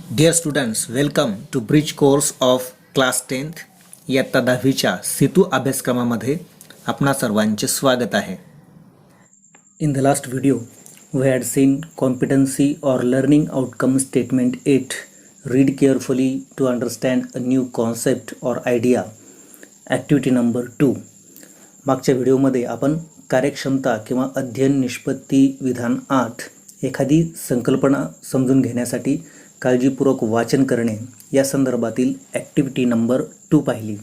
Dear students, welcome to Bridge course of class 10th इयत्ता 10वीच्या सेतू अभ्यासक्रमामध्ये आपणा सर्वांचे स्वागत आहे. In the last video we had seen competency or learning outcome statement 8. Read carefully to understand a new concept or idea. Activity number 2. मागच्या व्हिडिओमध्ये आपण कार्यक्षमता किंवा अध्ययन निष्पत्ती विधान 8 एखादी संकल्पना समजून घेण्यासाठी काळजीपूर्वक वाचन करणे या संदर्भातील ॲक्टिव्हिटी नंबर 2 पाहिली.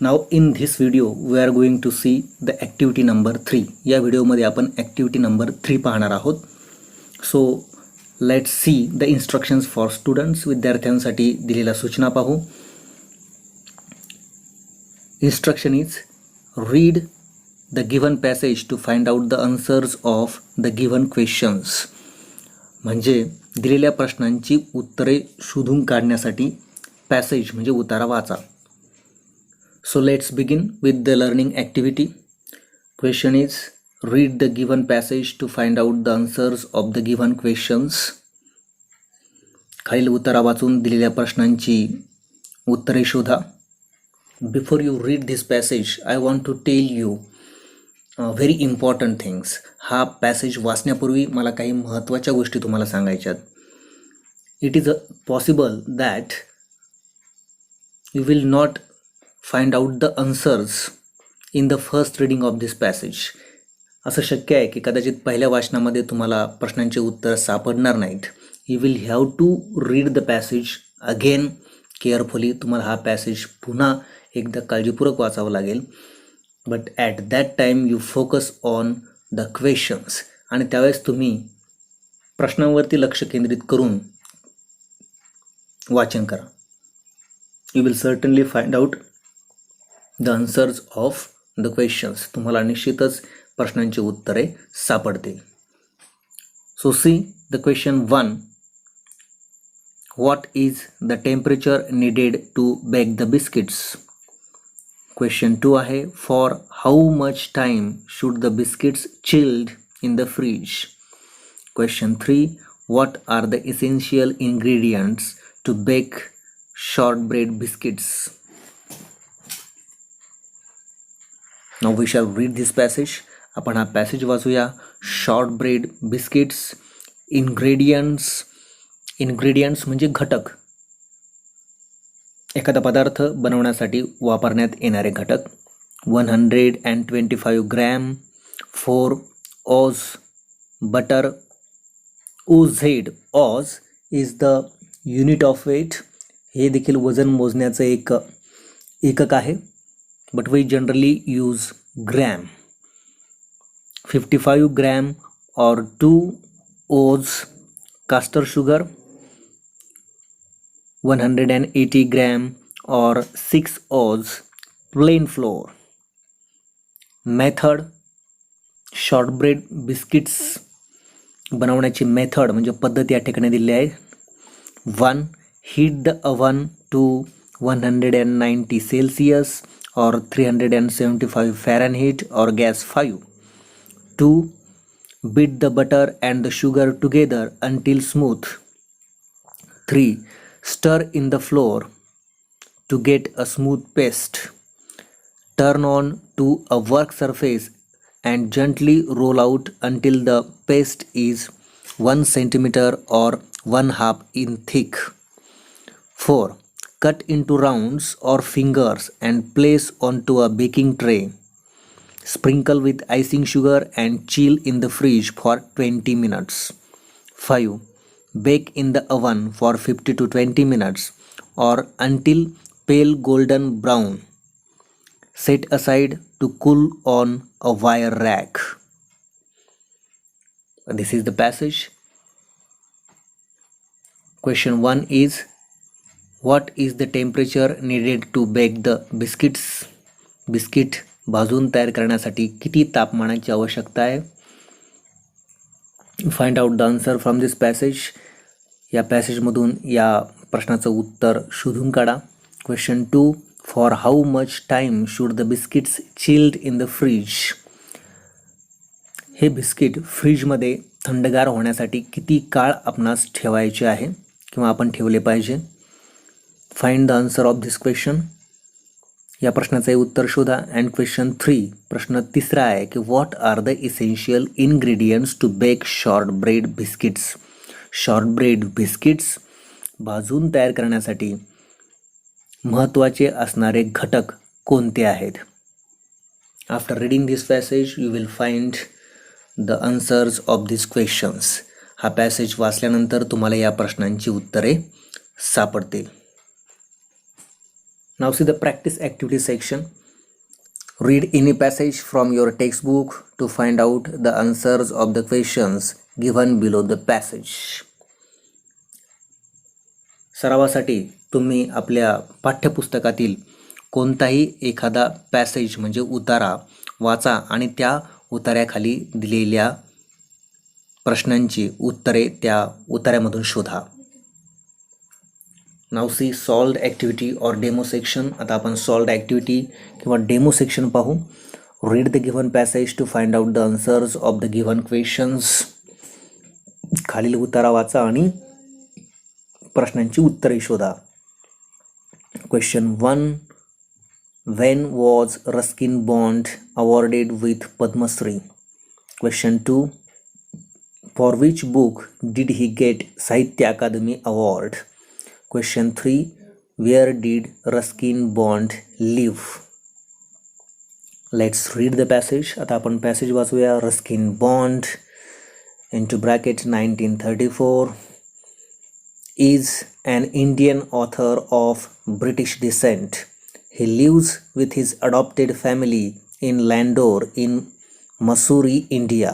Now in this video we are going to see the activity number 3. या व्हिडिओमध्ये आपण ॲक्टिव्हिटी नंबर 3 पाहणार आहोत. So let's see the instructions for students. विद्यार्थ्यांसाठी दिलेल्या सूचना पाहू. Instruction is read the given passage to find out the answers of the given questions. म्हणजे दिलेल्या प्रश्नांची उत्तरे शोधून काढण्यासाठी पॅसेज म्हणजे उतारा वाचा. So let's begin with the learning activity. Question is read the given passage to find out the answers of the given questions. खालील उतारा वाचून दिलेल्या प्रश्नांची उत्तरे शोधा. Before you read this passage I want to tell you very important things. हा passage वाचण्यापूर्वी मला काही महत्त्वाच्या गोष्टी तुम्हाला सांगायच्यात. It is possible that you will not find out the answers in the first reading of this passage. असं शक्य आहे की कदाचित पहिल्या वाचनामध्ये तुम्हाला प्रश्नांचे उत्तर सापडणार नाहीत. You will have to read the passage again carefully. तुम्हाला हा पॅसेज पुन्हा एकदा काळजीपूर्वक वाचावं लागेल. But at that time you focus on the questions. आणि त्यावेळेस तुम्ही प्रश्नांवरती लक्ष केंद्रित करून वाचन करा. You will certainly find out the answers of the questions. तुम्हाला निश्चितच प्रश्नांची उत्तरे सापडतील. So see the question 1. What is the temperature needed to bake the biscuits. Question 2 आहे for how much time should the biscuits chilled in the fridge. Question 3 what are the essential ingredients to bake shortbread biscuits. Now we shall read this passage. आपण हा passage वाचूया. Shortbread biscuits. Ingredients म्हणजे घटक. एखादा पदार्थ बनवण्यासाठी वापरण्यात येणारे घटक. 125 gram 4 oz butter. OZ oz is the unit of weight. हे देखील वजन मोजण्याचं एक एकक आहे. But we generally use gram. 55 gram और 2 oz caster sugar. 180 gram or 6 oz plain flour. Method shortbread biscuits बनवण्याची मेथड म्हणजे पद्धत या ठिकाणी दिली आहे. 1. Heat the oven to 190 Celsius or 375 Fahrenheit or gas 5. 2. Beat the butter and the sugar together until smooth. 3. Stir in the flour to get a smooth paste. Turn on to a work surface and gently roll out until the paste is 1 centimeter or 1/2 inch thick. 4. Cut into rounds or fingers and place onto a baking tray. Sprinkle with icing sugar and chill in the fridge for 20 minutes. 5. Bake in the oven for 50 to 20 minutes or until pale golden brown. Set aside to cool on a wire rack. This is the passage. Question 1 is what is the temperature needed to bake the biscuits. Biscuit भाजून तयार करण्यासाठी किती तापमानाची आवश्यकता आहे. Find out the answer from this passage. या पॅसेजमधून या प्रश्नाचं उत्तर शोधून काढा. Question 2 for how much time should the biscuits chilled in the fridge. हे बिस्किट फ्रीजमध्ये थंडगार होण्यासाठी किती काळ आपणास ठेवायचे आहे किंवा आपण ठेवले पाहिजे. Find the answer of this question. या प्रश्नाचे उत्तर शोधा. अँड क्वेश्चन 3, प्रश्न तिसरा आहे की what are the essential ingredients to bake shortbread biscuits. Shortbread biscuits भाजून तयार करण्यासाठी महत्त्वाचे असणारे घटक कोणते आहेत. After reading this passage you will find the answers of this questions. हा पॅसेज वाचल्यानंतर तुम्हाला या प्रश्नांची उत्तरे सापडतील. Now see the practice activity section. Read any passage from your textbook to find out the answers of the questions given below the passage. सरावासाठी तुम्ही आपल्या पाठ्यपुस्तकातील कोणताही एखादा पॅसेज म्हणजे उतारा वाचा आणि त्या उतार्याखाली दिलेल्या प्रश्नांची उत्तरे त्या उतार्यामधून शोधा. Now see solved activity or demo section. आता आपण सॉल्व्ड ॲक्टिव्हिटी किंवा डेमो सेक्शन पाहू. Read the given passage to find out the answers of the given questions. खालील उतारा वाचा आणि प्रश्नांची उत्तरे शोधा. Question 1, when was Ruskin Bond awarded with Padma Shri. Question 2, for which book did he get Sahitya Akademi award. Question 3, where did Ruskin Bond live? Let's read the passage. आता आपण passage वाचूया. Ruskin Bond into bracket 1934 is an Indian author of British descent. He lives with his adopted family in Landore in Mussoorie, India.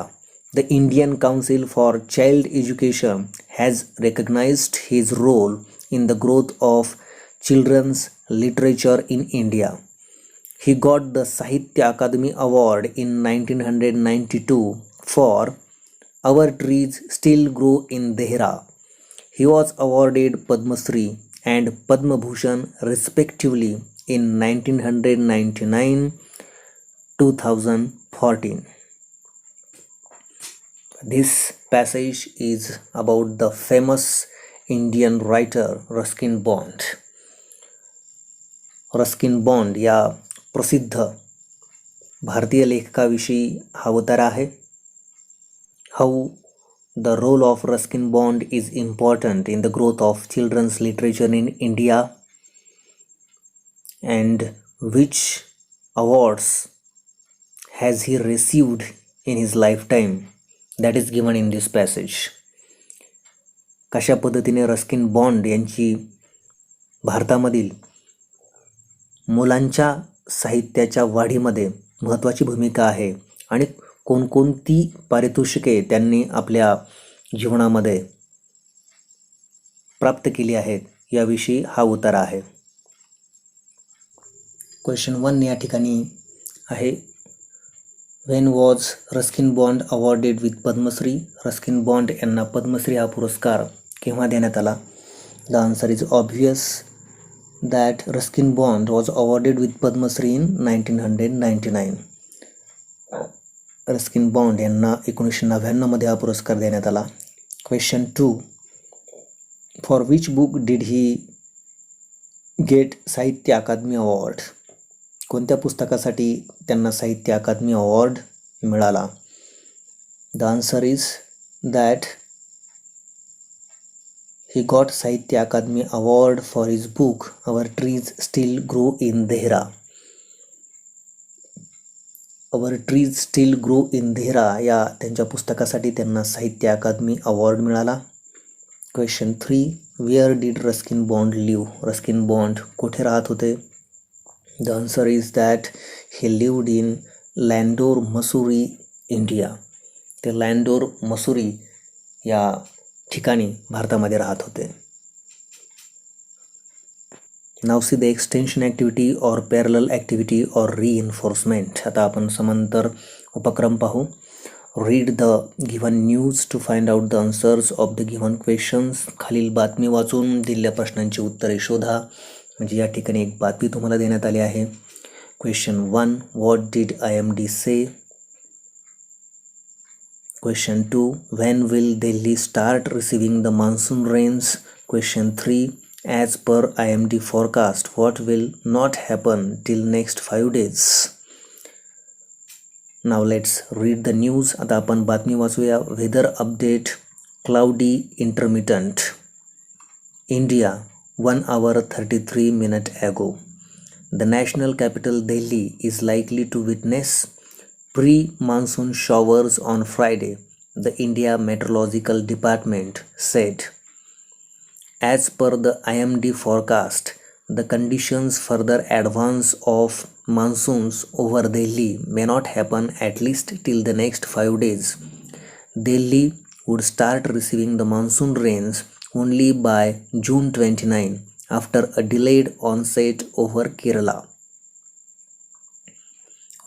The Indian Council for Child Education has recognized his role in the growth of children's literature in India. He got the Sahitya Akademi Award in 1992 for Our Trees Still Grow in Dehra. He was awarded Padma Shri and Padma Bhushan respectively in 1999-2014. This passage is about the famous Indian writer Ruskin Bond. Ruskin Bond या प्रसिद्ध भारतीय लेखकाविषयी हा उतारा आहे. How the role of Ruskin Bond is important in the growth of children's literature in India and which awards has he received in his lifetime. That is given in this passage. कशा पद्धतीने Ruskin bond यांची भारतामधील मुलांच्या साहित्याच्या वाढीमध्ये महत्त्वाची भूमिका आहे आणि कोणकोणती पारितोषिके त्यांनी आपल्या जीवनामध्ये प्राप्त केली आहेत याविषयी हा उतारा आहे. क्वेश्चन 1 या ठिकाणी आहे when was Ruskin Bond awarded with Padmashri. Ruskin Bond यांना पद्मश्री हा पुरस्कार केव्हा देण्यात आला. The answer is obvious that Ruskin Bond was awarded with Padmashri in 1999. Ruskin Bond यांना 1999 मध्ये हा पुरस्कार देण्यात आला. Question 2, for which book did he get Sahitya Akademi award. कोणत्या पुस्तकासाठी त्यांना साहित्य अकादमी अवॉर्ड मिळाला. The answer is that he got Sahitya Akademi Award for his book Our Trees Still Grow in Dehra. Our Trees Still Grow in Dehra या त्यांच्या पुस्तकासाठी त्यांना Sahitya Akademi award मिळाला. Question 3, Where did Ruskin Bond live? Ruskin Bond कुठे राहत होते. The answer is that he lived in Landore, Mussoorie, India. ते लँडोर मसुरी या ठिकाणी भारतामध्ये राहत होते. Now see the extension activity or parallel activity or reinforcement. आता आपण समांतर उपक्रम पाहू. Read the given news to find out the answers of the given questions. खालील बातमी वाचून दिलेल्या प्रश्नांची उत्तरे शोधा. म्हणजे या ठिकाणी एक बातमी तुम्हाला देण्यात आली आहे. Question 1, what did IMD say. Question 2, when will Delhi start receiving the monsoon rains? Question 3. As per IMD forecast, what will not happen till next 5 days? Now let's read the news. आता आपण बातमी वाचूया. Weather update cloudy intermittent India 1 hour 33 minutes ago. The national capital Delhi is likely to witness pre-monsoon showers on Friday, the India Meteorological Department said. As per the IMD forecast, the conditions further advance of monsoons over Delhi may not happen at least till the next 5 days. Delhi would start receiving the monsoon rains only by June 29 after a delayed onset over Kerala.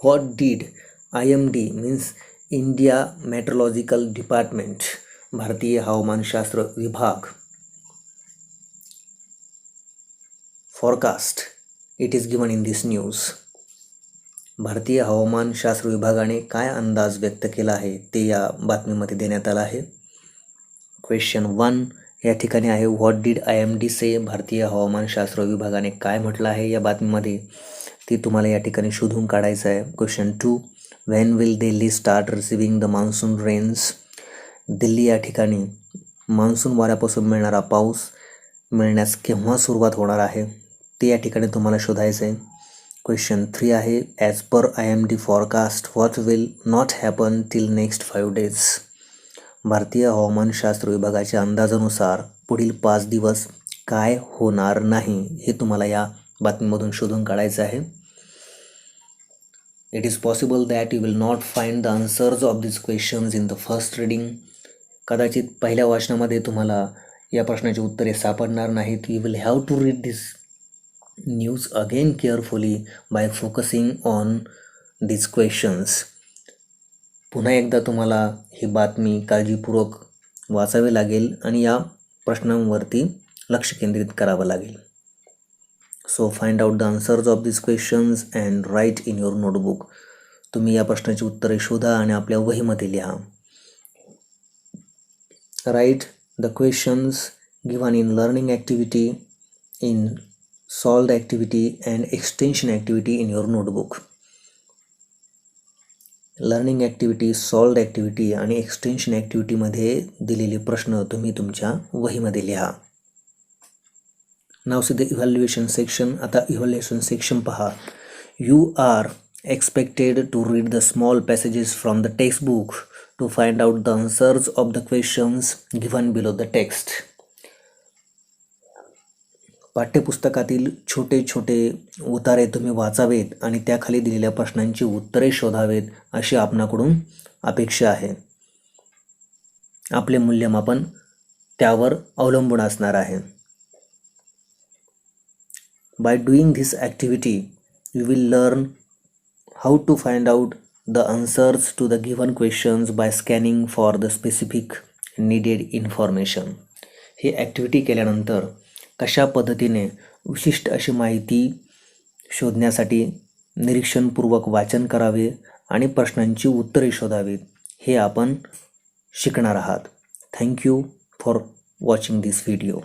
What did IMD means India Meteorological Department, भारतीय हवामानशास्त्र विभाग, forecast? It is given in this news. भारतीय हवामानशास्त्र विभागाने काय अंदाज व्यक्त केला आहे ते या बातमीमध्ये देण्यात आला आहे. क्वेश्चन 1 या ठिकाणी आहे व्हॉट डीड IMD से. भारतीय हवामानशास्त्र विभागाने काय म्हटलं आहे या बातमीमध्ये ते तुम्हाला या ठिकाणी शोधून काढायचं आहे. Question 2 when will Delhi start receiving the monsoon rains. Delhi या ठिकाणी मान्सून वाऱ्यापासून मिळणारा पाऊस मिळण्यास केव्हा सुरुवात होणार आहे ते या ठिकाणी तुम्हाला शोधायचं आहे. क्वेश्चन 3 आहे as per IMD forecast what will not happen till next 5 days. भारतीय हवामानशास्त्र विभागाच्या अंदाजानुसार पुढील 5 दिवस काय होणार नाही हे तुम्हाला या बातमीमधून शोधून काढायचं आहे. It is possible that you will not find the answers of this questions in the first reading. कदाचित पहिल्या वाचनामध्ये तुम्हाला या प्रश्नाची उत्तरे सापडणार नाहीत. You will have to read this news again carefully by focusing on this questions. पुन्हा एकदा तुम्हाला ही बातमी काळजीपूर्वक वाचावी लागेल आणि या प्रश्नांवरती लक्ष केंद्रित करावं लागेल. So find out the answers of this questions and write in your notebook. तुम्ही या प्रश्नाची उत्तरे शोधा आणि आपल्या वहीमध्ये लिहा. Write the questions given in learning activity, in solved activity and extension activity in your notebook. Learning activity, solved activity आणि एक्सटेन्शन ॲक्टिव्हिटीमध्ये दिलेले प्रश्न तुम्ही तुमच्या वहीमध्ये लिहा. Now see the evaluation section. आता इव्हॅल्युएशन सेक्शन पहा. You are expected to read the small passages from the text book to find out the answers of the questions given below the text. पाठ्यपुस्तकातील छोटे छोटे उतारे तुम्ही वाचावेत आणि त्याखाली दिलेल्या प्रश्नांची उत्तरे शोधावेत अशी आपणाकडून अपेक्षा आहे. आपले मूल्यमापन त्यावर अवलंबून असणार आहे. By doing this activity you will learn how to find out the answers to the given questions by scanning for the specific needed information. ही ॲक्टिव्हिटी केल्यानंतर कशा पद्धतीने विशिष्ट अशी माहिती शोधण्यासाठी निरीक्षणपूर्वक वाचन करावे आणि प्रश्नांची उत्तरे शोधावीत हे आपण शिकणार आहात. Thank you for watching this video.